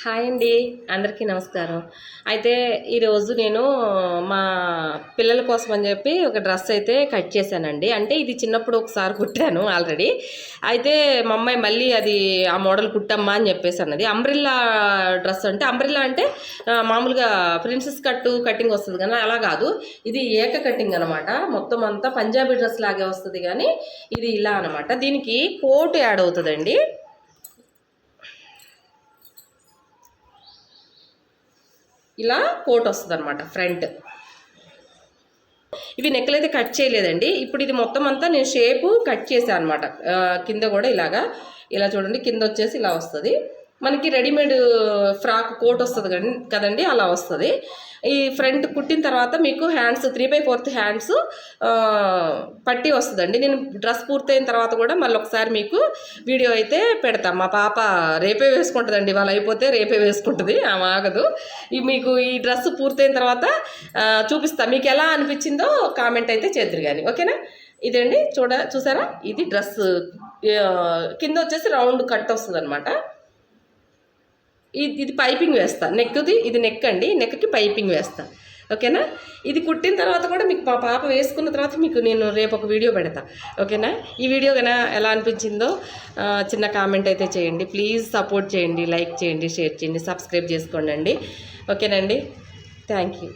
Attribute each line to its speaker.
Speaker 1: Hi అండి, అందరికీ నమస్కారం. అయితే ఈరోజు నేను మా పిల్లల కోసం అని చెప్పి ఒక డ్రెస్ అయితే కట్ చేశానండి. అంటే ఇది చిన్నప్పుడు ఒకసారి కుట్టాను ఆల్రెడీ. అయితే మా అమ్మాయి మళ్ళీ అది ఆ మోడల్ కుట్టమ్మా అని చెప్పేసి అన్నది. అంబ్రిల్లా డ్రెస్ అంటే మామూలుగా ప్రిన్సెస్ కటింగ్ వస్తుంది కానీ అలా కాదు, ఇది ఏక కటింగ్ అనమాట. మొత్తం అంతా పంజాబీ డ్రెస్ లాగే వస్తుంది కానీ ఇది ఇలా అనమాట. దీనికి కోట్ యాడ్ అవుతుందండి. ఇలా కోట్ వస్తుంది అనమాట ఫ్రంట్. ఇవి నెక్కలు అయితే కట్ చేయలేదండి. ఇప్పుడు ఇది మొత్తం అంతా నేను షేపు కట్ చేశాను అనమాట. కింద కూడా ఇలా చూడండి, కింద వచ్చేసి ఇలా వస్తుంది. మనకి రెడీమేడ్ ఫ్రాక్ కోట్ వస్తుంది కదండి, అలా వస్తుంది. ఈ ఫ్రంట్ కుట్టిన తర్వాత మీకు హ్యాండ్స్ 3/4 హ్యాండ్స్ పట్టి వస్తుందండి. నేను డ్రెస్ పూర్తయిన తర్వాత కూడా మళ్ళీ ఒకసారి మీకు వీడియో అయితే పెడతాం. మా పాప రేపే వేసుకుంటుందండి, వాళ్ళు అయిపోతే రేపే వేసుకుంటుంది, ఆమె ఆగదు. మీకు ఈ డ్రెస్ పూర్తయిన తర్వాత చూపిస్తా, మీకు ఎలా అనిపించిందో కామెంట్ అయితే చేద్దరు కానీ, ఓకేనా. ఇదండి చూసారా, ఇది డ్రెస్ కింద వచ్చేసి రౌండ్ కట్ వస్తుంది అనమాట. ఇది పైపింగ్ వేస్తా, ఇది నెక్ అండి, నెక్కి పైపింగ్ వేస్తా, ఓకేనా. ఇది కుట్టిన తర్వాత కూడా మీకు మా పాప వేసుకున్న తర్వాత మీకు నేను రేపు ఒక వీడియో పెడతా, ఓకేనా. ఈ వీడియో కన్నా ఎలా అనిపించిందో చిన్న కామెంట్ అయితే చేయండి. ప్లీజ్ సపోర్ట్ చేయండి, లైక్ చేయండి, షేర్ చేయండి, సబ్స్క్రైబ్ చేసుకోండి అండి, ఓకేనండి. Thank you.